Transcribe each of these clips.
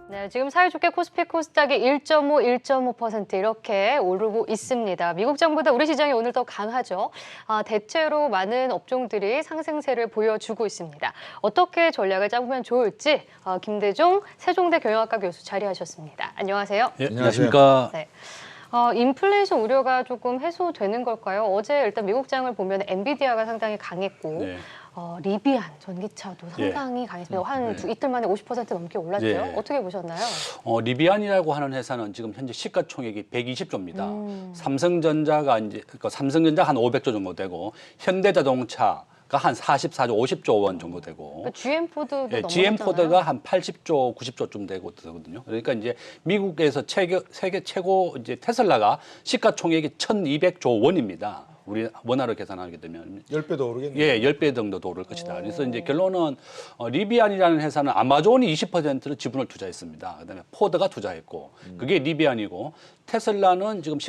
네, 지금 사이좋게 코스피 코스닥이 1.5, 1.5% 이렇게 오르고 있습니다. 미국 장보다 우리 시장이 오늘 더 강하죠. 대체로 많은 업종들이 상승세를 보여주고 있습니다. 어떻게 전략을 짜보면 좋을지 김대중 세종대 경영학과 교수 자리하셨습니다. 안녕하세요. 예, 안녕하십니까. 네. 인플레이션 우려가 조금 해소되는 걸까요? 어제 일단 미국장을 보면 엔비디아가 상당히 강했고 네. 리비안 전기차도 상당히 강했습니다. 한 이틀 만에 50% 넘게 올랐죠. 예. 어떻게 보셨나요? 리비안이라고 하는 회사는 지금 현재 시가총액이 120조입니다. 삼성전자가 그러니까 삼성전자 한 500조 정도 되고 현대자동차 한 44조, 50조 원 정도 되고, GM포드도 예, 넘어갔잖아요. GM포드가 한 80조, 90조쯤 되거든요. 그러니까 이제 미국에서 세계 최고 이제 테슬라가 시가총액이 1,200조 원입니다. 우리 원화로 계산하게 되면 10배도 오르겠네요. 예, 10배 정도 더 오를 것이다. 그래서 이제 결론은 리비안이라는 회사는 아마존이 20%를 지분을 투자했습니다. 그다음에 포드가 투자했고 그게 리비안이고 테슬라는 지금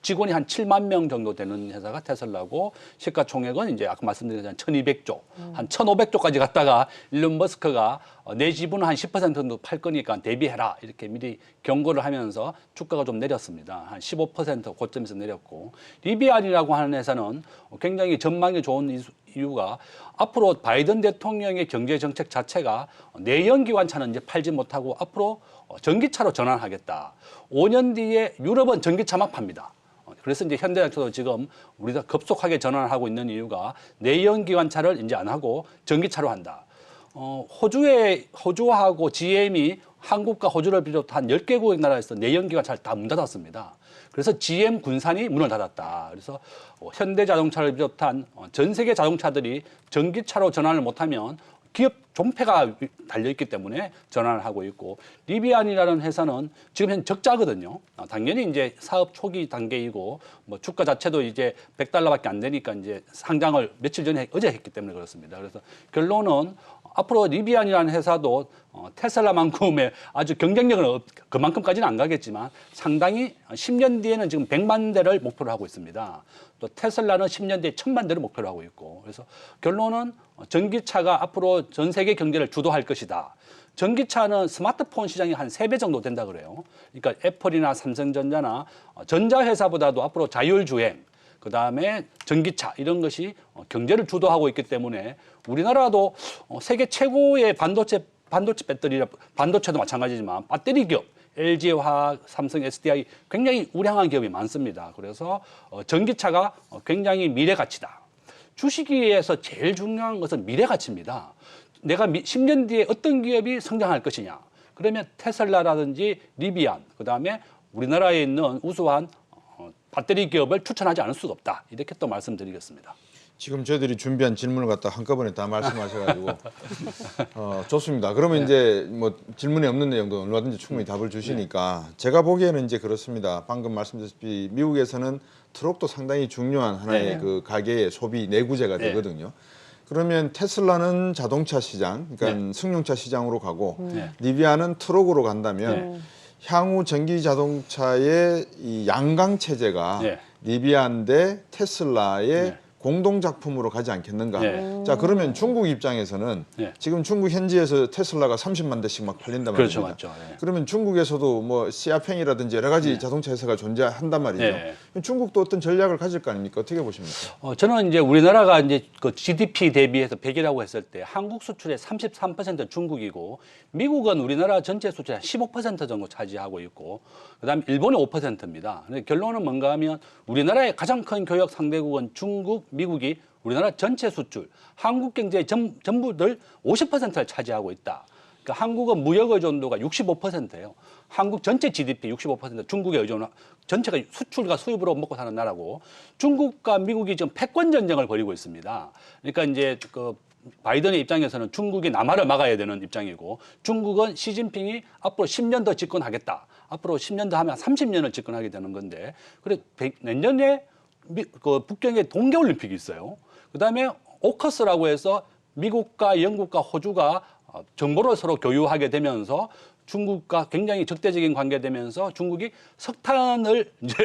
직원이 한 7만 명 정도 되는 회사가 테슬라고 시가총액은 이제 아까 말씀드린 한 1,200조, 한 1,500조까지 갔다가 일론 머스크가 내 지분은 한 10% 정도 팔 거니까 대비해라 이렇게 미리 경고를 하면서 주가가 좀 내렸습니다. 한 15% 고점에서 내렸고 리비안이라고 하는 회사는 굉장히 전망이 좋은 이유가 앞으로 바이든 대통령의 경제 정책 자체가 내연기관차는 이제 팔지 못하고 앞으로 전기차로 전환하겠다. 5년 뒤에 유럽은 전기차만 팝니다. 그래서 이제 현대자동차도 지금 우리가 급속하게 전환을 하고 있는 이유가 내연기관차를 이제 안 하고 전기차로 한다. 호주하고 GM이 한국과 호주를 비롯한 10개국 나라에서 내연기관차를 다 문 닫았습니다. 그래서 GM 군산이 문을 닫았다. 그래서 현대자동차를 비롯한 전 세계 자동차들이 전기차로 전환을 못하면 기업 존폐가 달려있기 때문에 전환을 하고 있고 리비안이라는 회사는 지금 현 적자거든요. 당연히 이제 사업 초기 단계이고 뭐 주가 자체도 이제 $100밖에 안 되니까 이제 상장을 며칠 전에 어제 했기 때문에 그렇습니다. 그래서 결론은 앞으로 리비안이라는 회사도 테슬라만큼의 아주 경쟁력은 그만큼까지는 안 가겠지만 상당히 10년 뒤에는 지금 100만 대를 목표로 하고 있습니다. 또 테슬라는 10년 뒤에 1000만 대를 목표로 하고 있고 그래서 결론은 전기차가 앞으로 전 세계 경제를 주도할 것이다. 전기차는 스마트폰 시장이 한 3배 정도 된다 그래요. 그러니까 애플이나 삼성전자나 전자회사보다도 앞으로 자율주행 그다음에 전기차 이런 것이 경제를 주도하고 있기 때문에 우리나라도 세계 최고의 반도체 배터리라 반도체도 마찬가지지만 배터리 기업 LG화학, 삼성, SDI 굉장히 우량한 기업이 많습니다. 그래서 전기차가 굉장히 미래 가치다. 주식에서 제일 중요한 것은 미래 가치입니다. 내가 10년 뒤에 어떤 기업이 성장할 것이냐. 그러면 테슬라라든지 리비안, 그다음에 우리나라에 있는 우수한 배터리 기업을 추천하지 않을 수가 없다. 이렇게 또 말씀드리겠습니다. 지금 저희들이 준비한 질문을 갖다 한꺼번에 다 말씀하셔가지고 좋습니다. 그러면 이제 뭐 질문이 없는 내용도 얼마든지 충분히 답을 주시니까 제가 보기에는 이제 그렇습니다. 방금 말씀드렸다시피 미국에서는 트럭도 상당히 중요한 하나의 그 가계의 소비 내구재가 되거든요. 그러면 테슬라는 자동차 시장, 그러니까 승용차 시장으로 가고 리비안은 트럭으로 간다면 향후 전기 자동차의 이 양강 체제가 리비안 대 테슬라의 공동 작품으로 가지 않겠는가. 자, 그러면 중국 입장에서는 지금 중국 현지에서 테슬라가 30만 대씩 막 팔린단 말이죠. 그렇죠, 맞죠. 그러면 중국에서도 뭐 시아팽이라든지 여러 가지 자동차 회사가 존재한단 말이죠. 중국도 어떤 전략을 가질 거 아닙니까? 어떻게 보십니까? 저는 이제 우리나라가 이제 그 GDP 대비해서 100이라고 했을 때 한국 수출의 33% 중국이고 미국은 우리나라 전체 수출의 15% 정도 차지하고 있고 그다음에 일본이 5%입니다. 근데 결론은 뭔가 하면 우리나라의 가장 큰 교역 상대국은 중국, 미국이 우리나라 전체 수출, 한국 경제의 전부들 50%를 차지하고 있다. 그러니까 한국은 무역 의존도가 65%예요. 한국 전체 GDP 65% 중국의 의존, 전체가 수출과 수입으로 먹고 사는 나라고 중국과 미국이 지금 패권 전쟁을 벌이고 있습니다. 그러니까 이제 그 바이든의 입장에서는 중국이 남하를 막아야 되는 입장이고 중국은 시진핑이 앞으로 10년 더 집권하겠다. 앞으로 10년 더 하면 30년을 집권하게 되는 건데 그래 내년에 그 북경에 동계올림픽이 있어요. 그다음에 오커스라고 해서 미국과 영국과 호주가 정보를 서로 교유하게 되면서 중국과 굉장히 적대적인 관계되면서 중국이 석탄을 이제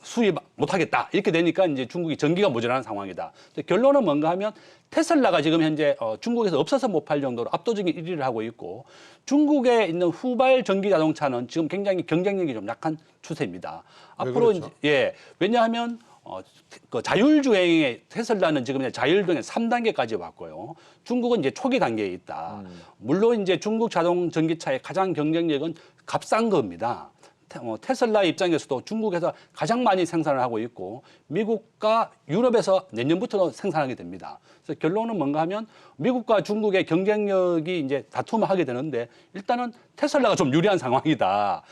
수입 못하겠다 이렇게 되니까 이제 중국이 전기가 모자라는 상황이다. 결론은 뭔가 하면 테슬라가 지금 현재 중국에서 없어서 못 팔 정도로 압도적인 1위를 하고 있고 중국에 있는 후발 전기 자동차는 지금 굉장히 경쟁력이 좀 약한 추세입니다. 앞으로 그렇죠? 이제 왜냐하면 그 자율주행의 테슬라는 지금 이제 자율주행 3단계까지 왔고요. 중국은 이제 초기 단계에 있다. 물론 이제 중국 자동 전기차의 가장 경쟁력은 값싼 겁니다. 테슬라 입장에서도 중국에서 가장 많이 생산을 하고 있고 미국과 유럽에서 내년부터 생산하게 됩니다. 그래서 결론은 뭔가 하면 미국과 중국의 경쟁력이 이제 다툼을 하게 되는데 일단은 테슬라가 좀 유리한 상황이다.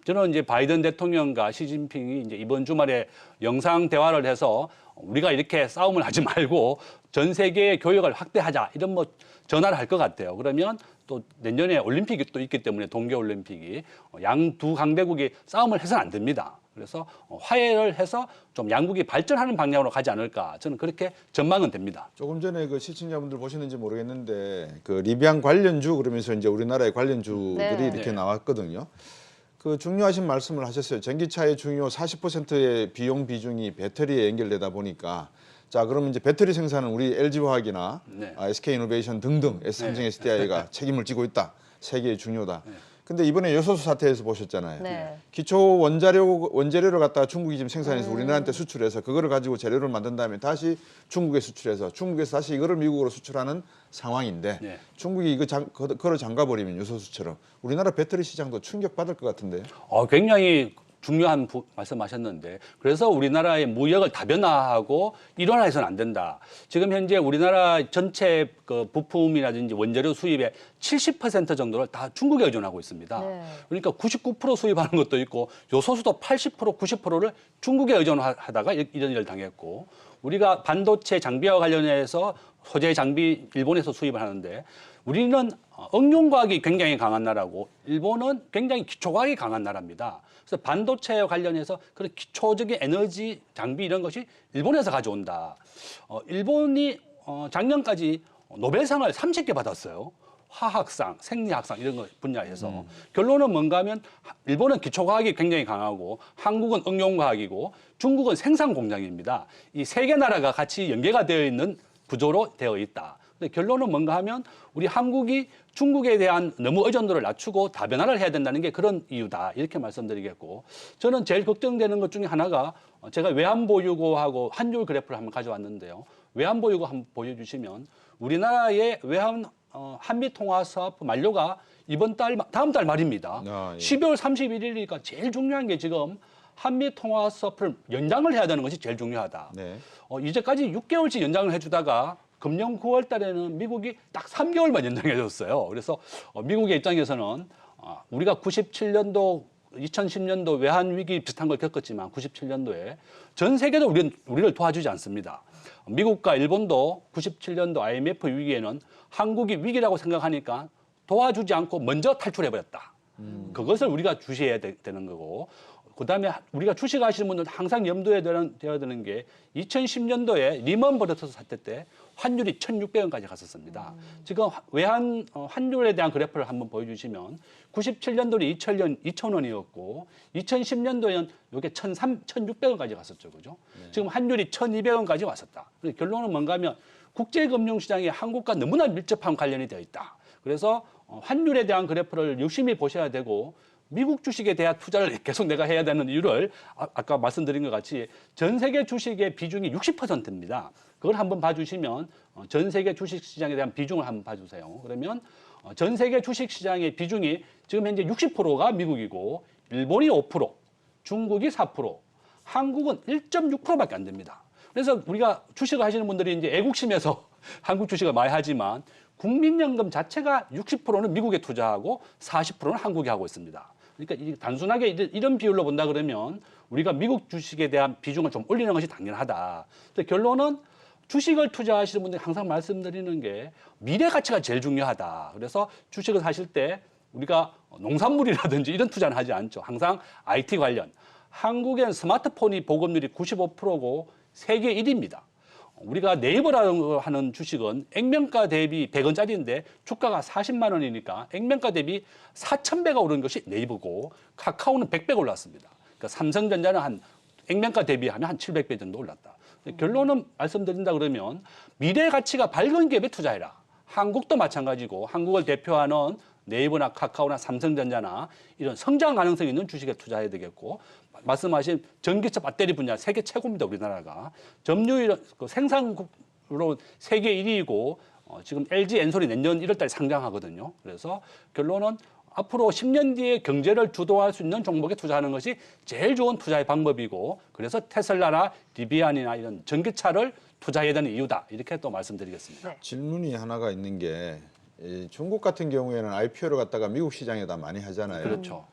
저는 이제 바이든 대통령과 시진핑이 이제 이번 주말에 영상 대화를 해서 우리가 이렇게 싸움을 하지 말고 전 세계의 교역을 확대하자 이런 뭐 전화를 할 것 같아요. 그러면 또 내년에 올림픽이 또 있기 때문에 동계올림픽이 양 두 강대국이 싸움을 해서는 안 됩니다. 그래서 화해를 해서 좀 양국이 발전하는 방향으로 가지 않을까 저는 그렇게 전망은 됩니다. 조금 전에 그 시청자분들 보시는지 모르겠는데 그 리비안 관련주 그러면서 이제 우리나라의 관련주들이 네. 이렇게 네. 나왔거든요. 그 중요하신 말씀을 하셨어요. 전기차의 중요 40%의 비용 비중이 배터리에 연결되다 보니까 자 그러면 이제 배터리 생산은 우리 LG화학이나 네. SK이노베이션 등등 삼성 네. SDI가 책임을 지고 있다. 세계의 중요다. 근데 이번에 요소수 사태에서 보셨잖아요. 네. 기초 원재료를 갖다가 중국이 지금 생산해서 우리나라한테 수출해서 그거를 가지고 재료를 만든 다음에 다시 중국에 수출해서 중국에서 다시 이거를 미국으로 수출하는 상황인데 네. 중국이 이거 그걸 잠가버리면 요소수처럼 우리나라 배터리 시장도 충격받을 것 같은데요. 굉장히 중요한 말씀하셨는데 그래서 우리나라의 무역을 다변화하고 일원화해서는 안 된다. 지금 현재 우리나라 전체 그 부품이라든지 원재료 수입의 70% 정도를 다 중국에 의존하고 있습니다. 네. 그러니까 99% 수입하는 것도 있고 요소수도 80% 90%를 중국에 의존하다가 이런 일을 당했고 우리가 반도체 장비와 관련해서 소재 장비 일본에서 수입을 하는데 우리는 응용과학이 굉장히 강한 나라고 일본은 굉장히 기초과학이 강한 나라입니다. 그래서 반도체와 관련해서 그런 기초적인 에너지 장비 이런 것이 일본에서 가져온다. 일본이 작년까지 노벨상을 30개 받았어요. 화학상, 생리학상 이런 거 분야에서. 결론은 뭔가 하면 일본은 기초과학이 굉장히 강하고 한국은 응용과학이고 중국은 생산 공장입니다. 이 세 개 나라가 같이 연계가 되어 있는 구조로 되어 있다. 근데 결론은 뭔가 하면 우리 한국이 중국에 대한 너무 의존도를 낮추고 다변화를 해야 된다는 게 그런 이유다. 이렇게 말씀드리겠고 저는 제일 걱정되는 것 중에 하나가 제가 외환보유고하고 환율 그래프를 한번 가져왔는데요. 외환보유고 한번 보여주시면 우리나라의 한미통화사업 만료가 다음 달 말입니다. 예. 12월 31일이니까 제일 중요한 게 지금 한미통화사업을 연장을 해야 되는 것이 제일 중요하다. 네. 이제까지 6개월씩 연장을 해주다가 금년 9월 달에는 미국이 딱 3개월만 연장해줬어요. 그래서 미국의 입장에서는 우리가 97년도, 2010년도 외환위기 비슷한 걸 겪었지만 97년도에 전 세계도 우리를 도와주지 않습니다. 미국과 일본도 97년도 IMF 위기에는 한국이 위기라고 생각하니까 도와주지 않고 먼저 탈출해버렸다. 그것을 우리가 주시해야 되는 거고 그다음에 우리가 주식하시는 분들 항상 염두에 둬야 되는 게 2010년도에 리먼 브러더스 사태 때 환율이 1,600원까지 갔었습니다. 지금 환율에 대한 그래프를 한번 보여주시면 97년도에 2,000원이었고 2010년도에는 이게 1,600원까지 갔었죠, 그죠? 지금 환율이 1,200원까지 왔었다. 그래서 결론은 뭔가 하면 국제금융시장이 한국과 너무나 밀접한 관련이 되어 있다. 그래서 환율에 대한 그래프를 유심히 보셔야 되고 미국 주식에 대한 투자를 계속 내가 해야 되는 이유를 아까 말씀드린 것 같이 전 세계 주식의 비중이 60%입니다. 그걸 한번 봐주시면 전 세계 주식시장에 대한 비중을 한번 봐주세요. 그러면 전 세계 주식시장의 비중이 지금 현재 60%가 미국이고 일본이 5%, 중국이 4%, 한국은 1.6%밖에 안 됩니다. 그래서 우리가 주식을 하시는 분들이 이제 애국심에서 한국 주식을 많이 하지만 국민연금 자체가 60%는 미국에 투자하고 40%는 한국에 하고 있습니다. 그러니까 단순하게 이런 비율로 본다 그러면 우리가 미국 주식에 대한 비중을 좀 올리는 것이 당연하다. 근데 결론은 주식을 투자하시는 분들이 항상 말씀드리는 게 미래 가치가 제일 중요하다. 그래서 주식을 사실 때 우리가 농산물이라든지 이런 투자는 하지 않죠. 항상 IT 관련. 한국엔 스마트폰이 보급률이 95%고 세계 1위입니다. 우리가 네이버라고 하는 주식은 액면가 대비 100원짜리인데 주가가 40만 원이니까 액면가 대비 4,000배가 오른 것이 네이버고 카카오는 100배가 올랐습니다. 그러니까 삼성전자는 한 액면가 대비하면 한 700배 정도 올랐다. 결론은 말씀드린다 그러면 미래 가치가 밝은 기업에 투자해라. 한국도 마찬가지고 한국을 대표하는 네이버나 카카오나 삼성전자나 이런 성장 가능성 있는 주식에 투자해야 되겠고 말씀하신 전기차 배터리 분야 세계 최고입니다. 우리나라가 점유율 생산국으로 세계 1위이고 지금 LG 엔솔이 내년 1월 달에 상장하거든요. 그래서 결론은 앞으로 10년 뒤에 경제를 주도할 수 있는 종목에 투자하는 것이 제일 좋은 투자의 방법이고 그래서 테슬라나 리비안이나 이런 전기차를 투자해야 되는 이유다. 이렇게 또 말씀드리겠습니다. 네. 질문이 하나가 있는 게 중국 같은 경우에는 IPO를 갖다가 미국 시장에다 많이 하잖아요. 그렇죠.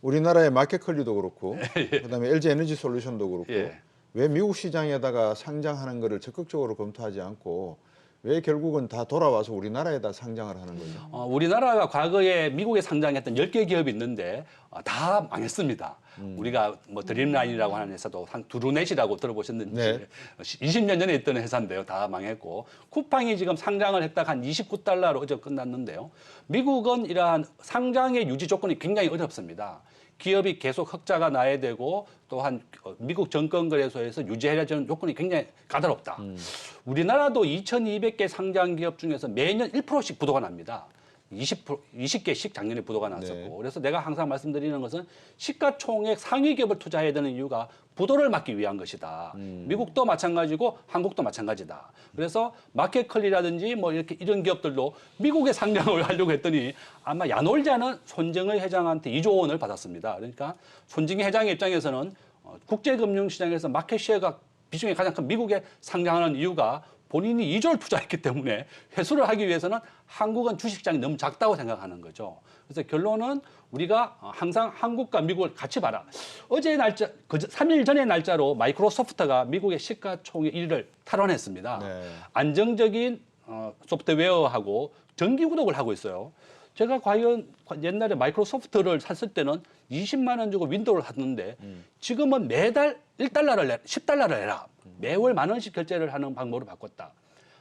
우리나라의 마켓컬리도 그렇고 그다음에 LG 에너지 솔루션도 그렇고 예. 왜 미국 시장에다가 상장하는 거를 적극적으로 검토하지 않고 왜 결국은 다 돌아와서 우리나라에다 상장을 하는 거죠? 우리나라가 과거에 미국에 상장했던 10개 기업이 있는데 다 망했습니다. 우리가 뭐 드림라인이라고 하는 회사도 두루넷이라고 들어보셨는지 네. 20년 전에 있던 회사인데요. 다 망했고 쿠팡이 지금 상장을 했다가 한 29달러로 어제 끝났는데요. 미국은 이러한 상장의 유지 조건이 굉장히 어렵습니다. 기업이 계속 흑자가 나야 되고 또한 미국 정권거래소에서 유지해야 되는 요건이 굉장히 까다롭다. 우리나라도 2,200개 상장 기업 중에서 매년 1%씩 부도가 납니다. 20개씩 작년에 부도가 났었고. 네. 그래서 내가 항상 말씀드리는 것은 시가총액 상위 기업을 투자해야 되는 이유가 부도를 막기 위한 것이다. 미국도 마찬가지고 한국도 마찬가지다. 그래서 마켓컬리라든지 뭐 이렇게 이런 기업들도 미국에 상장을 하려고 했더니 아마 야놀자는 손정의 회장한테 2조 원을 받았습니다. 그러니까 손정의 회장의 입장에서는 국제금융시장에서 마켓쉐어가 비중이 가장 큰 미국에 상장하는 이유가 본인이 2조를 투자했기 때문에 회수를 하기 위해서는 한국은 주식시장이 너무 작다고 생각하는 거죠. 그래서 결론은 우리가 항상 한국과 미국을 같이 봐라. 어제 날짜, 3일 전의 날짜로 마이크로소프트가 미국의 시가총액 1위를 탈환했습니다. 네. 안정적인 소프트웨어하고 정기 구독을 하고 있어요. 제가 과연 옛날에 마이크로소프트를 샀을 때는 20만 원 주고 윈도우를 샀는데 지금은 매달 1달러를 10달러를 내라. 매월 10,000원씩 결제를 하는 방법으로 바꿨다.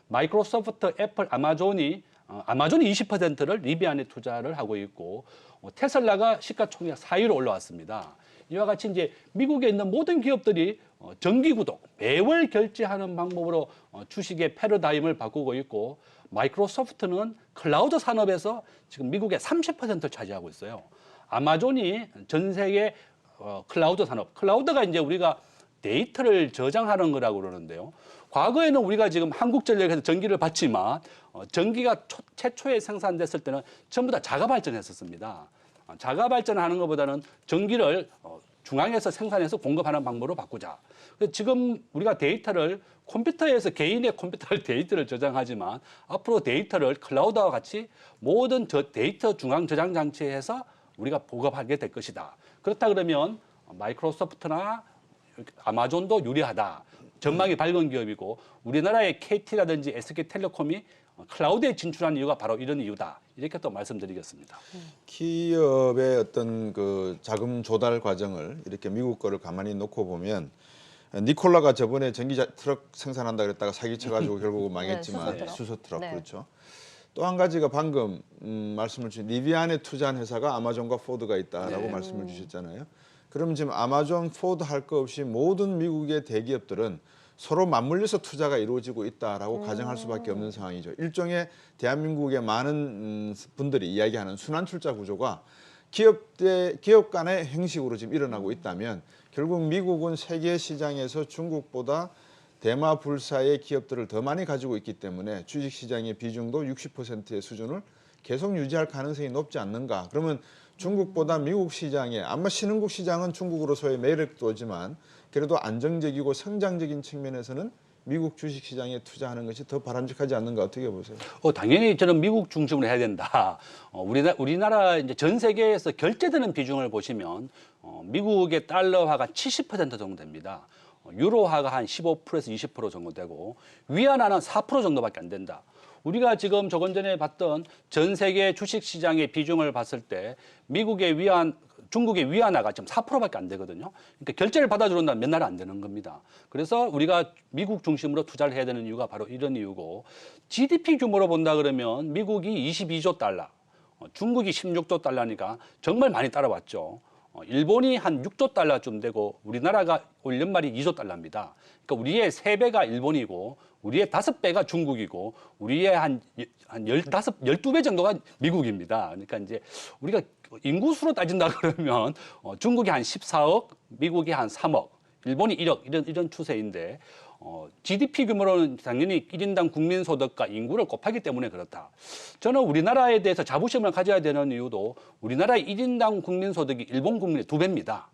마이크로소프트, 애플, 아마존이 20%를 리비안에 투자를 하고 있고 테슬라가 시가총액 4위로 올라왔습니다. 이와 같이 이제 미국에 있는 모든 기업들이 정기 구독, 매월 결제하는 방법으로 주식의 패러다임을 바꾸고 있고 마이크로소프트는 클라우드 산업에서 지금 미국의 30%를 차지하고 있어요. 아마존이 전 세계 클라우드 산업, 클라우드가 이제 우리가 데이터를 저장하는 거라고 그러는데요. 과거에는 우리가 지금 한국전력에서 전기를 받지만 전기가 최초에 생산됐을 때는 전부 다 자가 발전했었습니다. 자가 발전하는 것보다는 전기를 중앙에서 생산해서 공급하는 방법으로 바꾸자. 그래서 지금 우리가 데이터를 컴퓨터에서 개인의 컴퓨터를 데이터를 저장하지만 앞으로 데이터를 클라우드와 같이 모든 데이터 중앙 저장 장치에서 우리가 보급하게 될 것이다. 그렇다 그러면 마이크로소프트나 아마존도 유리하다. 전망이 밝은 기업이고 우리나라의 KT라든지 SK텔레콤이 클라우드에 진출한 이유가 바로 이런 이유다. 이렇게 또 말씀드리겠습니다. 기업의 어떤 그 자금 조달 과정을 이렇게 미국 거를 가만히 놓고 보면 니콜라가 저번에 전기 트럭 생산한다 그랬다가 사기쳐가지고 결국 망했지만 네, 수소트럭 네. 그렇죠. 또 한 가지가 방금 말씀을 주신 리비안에 투자한 회사가 아마존과 포드가 있다라고 네. 말씀을 주셨잖아요. 그럼 지금 아마존, 포드 할 거 없이 모든 미국의 대기업들은 서로 맞물려서 투자가 이루어지고 있다라고 가정할 수밖에 없는 상황이죠. 일종의 대한민국의 많은 분들이 이야기하는 순환 출자 구조가 기업 간의 형식으로 지금 일어나고 있다면 결국 미국은 세계 시장에서 중국보다 대마 불사의 기업들을 더 많이 가지고 있기 때문에 주식 시장의 비중도 60%의 수준을 계속 유지할 가능성이 높지 않는가. 그러면 중국보다 미국 시장에 아마 신흥국 시장은 중국으로서의 매력도 오지만 그래도 안정적이고 성장적인 측면에서는 미국 주식 시장에 투자하는 것이 더 바람직하지 않는가 어떻게 보세요? 당연히 저는 미국 중심으로 해야 된다. 우리나라 이제 전 세계에서 결제되는 비중을 보시면 미국의 달러화가 70% 정도 됩니다. 유로화가 한 15%에서 20% 정도 되고 위안화는 4% 정도밖에 안 된다. 우리가 지금 조금 전에 봤던 전 세계 주식 시장의 비중을 봤을 때 미국의 위안 중국의 위안화가 지금 4%밖에 안 되거든요. 그러니까 결제를 받아주는다면 몇 나라 안 되는 겁니다. 그래서 우리가 미국 중심으로 투자를 해야 되는 이유가 바로 이런 이유고 GDP 규모로 본다 그러면 미국이 22조 달러, 중국이 16조 달러니까 정말 많이 따라왔죠. 일본이 한 6조 달러쯤 되고 우리나라가 올 연말이 2조 달러입니다. 그러니까 우리의 3배가 일본이고 우리의 5배가 중국이고 우리의 한 12배 정도가 미국입니다. 그러니까 이제 우리가 인구수로 따진다 그러면 중국이 한 14억, 미국이 한 3억, 일본이 1억 이런 추세인데 GDP 규모로는 당연히 1인당 국민소득과 인구를 곱하기 때문에 그렇다. 저는 우리나라에 대해서 자부심을 가져야 되는 이유도 우리나라의 1인당 국민소득이 일본 국민의 2배입니다.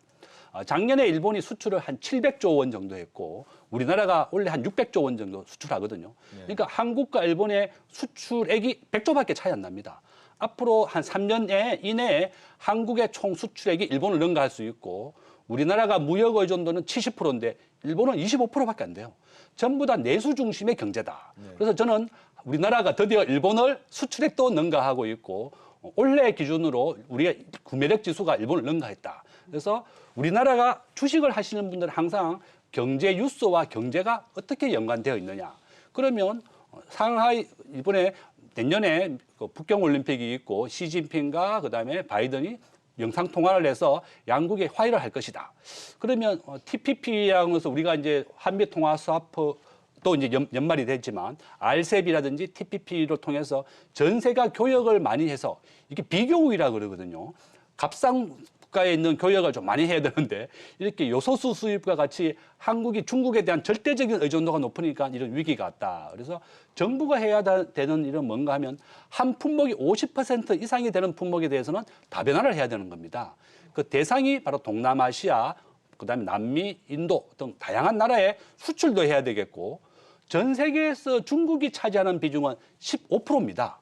작년에 일본이 수출을 한 700조 원 정도 했고 우리나라가 원래 한 600조 원 정도 수출하거든요. 그러니까 한국과 일본의 수출액이 100조밖에 차이 안 납니다. 앞으로 한 3년 이내에 한국의 총 수출액이 일본을 능가할 수 있고 우리나라가 무역 의존도는 70%인데 일본은 25%밖에 안 돼요. 전부 다 내수 중심의 경제다. 그래서 저는 우리나라가 드디어 일본을 수출액도 능가하고 있고 올해 기준으로 우리의 구매력 지수가 일본을 능가했다. 그래서 우리나라가 주식을 하시는 분들은 항상 경제 뉴스와 경제가 어떻게 연관되어 있느냐. 그러면 상하이 이번에 내년에 북경 올림픽이 있고 시진핑과 그다음에 바이든이 영상 통화를 해서 양국의 화해를 할 것이다. 그러면 TPP라는 것은 우리가 이제 한미 통화 스와프 또 이제 연말이 됐지만 RCEP이라든지 TPP를 통해서 전 세계 교역을 많이 해서 이게 비교우위라 그러거든요. 값상 국가에 있는 교역을 좀 많이 해야 되는데 이렇게 요소수 수입과 같이 한국이 중국에 대한 절대적인 의존도가 높으니까 이런 위기가 왔다. 그래서 정부가 해야 되는 일은 뭔가 하면 한 품목이 50% 이상이 되는 품목에 대해서는 다변화를 해야 되는 겁니다. 그 대상이 바로 동남아시아, 그다음에 남미, 인도 등 다양한 나라에 수출도 해야 되겠고 전 세계에서 중국이 차지하는 비중은 15%입니다.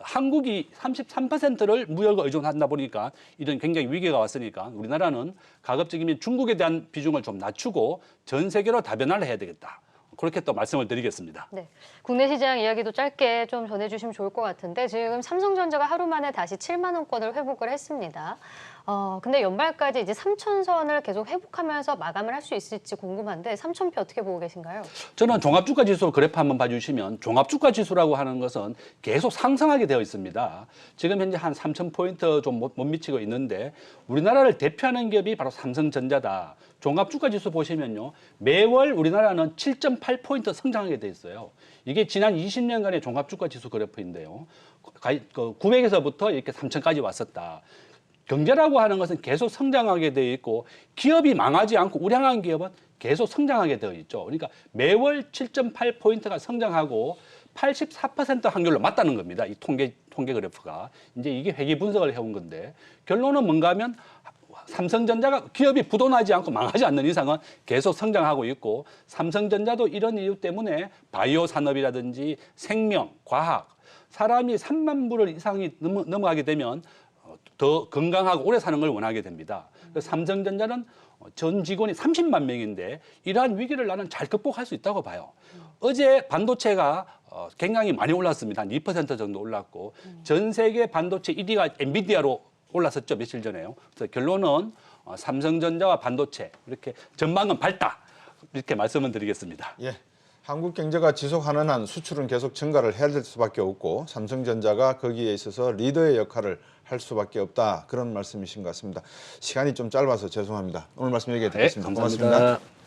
한국이 33%를 무역에 의존한다 보니까 이런 굉장히 위기가 왔으니까 우리나라는 가급적이면 중국에 대한 비중을 좀 낮추고 전 세계로 다변화를 해야 되겠다. 그렇게 또 말씀을 드리겠습니다. 네, 국내 시장 이야기도 짧게 좀 전해주시면 좋을 것 같은데 지금 삼성전자가 하루 만에 다시 7만 원권을 회복을 했습니다. 근데 연말까지 이제 3,000선을 계속 회복하면서 마감을 할 수 있을지 궁금한데 3,000표 어떻게 보고 계신가요? 저는 종합주가지수 그래프 한번 봐주시면 종합주가지수라고 하는 것은 계속 상승하게 되어 있습니다. 지금 현재 한 3,000포인트 좀 못 미치고 있는데 우리나라를 대표하는 기업이 바로 삼성전자다. 종합주가지수 보시면요. 매월 우리나라는 7.8포인트 성장하게 돼 있어요. 이게 지난 20년간의 종합주가지수 그래프인데요. 900에서부터 이렇게 3,000까지 왔었다. 경제라고 하는 것은 계속 성장하게 되어 있고 기업이 망하지 않고 우량한 기업은 계속 성장하게 되어 있죠. 그러니까 매월 7.8포인트가 성장하고 84% 확률로 맞다는 겁니다. 이 통계 그래프가. 이제 이게 회계 분석을 해온 건데 결론은 뭔가 하면 삼성전자가 기업이 부도나지 않고 망하지 않는 이상은 계속 성장하고 있고 삼성전자도 이런 이유 때문에 바이오 산업이라든지 생명, 과학, 사람이 3만 불 이상이 넘어가게 되면 더 건강하고 오래 사는 걸 원하게 됩니다. 그래서 삼성전자는 전 직원이 30만 명인데 이러한 위기를 나는 잘 극복할 수 있다고 봐요. 어제 반도체가 굉장히 많이 올랐습니다. 한 2% 정도 올랐고 전 세계 반도체 1위가 엔비디아로 올랐었죠. 며칠 전에요. 그래서 결론은 삼성전자와 반도체 이렇게 전망은 밝다. 이렇게 말씀을 드리겠습니다. 예. 한국 경제가 지속하는 한 수출은 계속 증가를 해야 될 수밖에 없고 삼성전자가 거기에 있어서 리더의 역할을 할 수밖에 없다. 그런 말씀이신 것 같습니다. 시간이 좀 짧아서 죄송합니다. 오늘 말씀 여기에 듣겠습니다. 네, 감사합니다. 고맙습니다.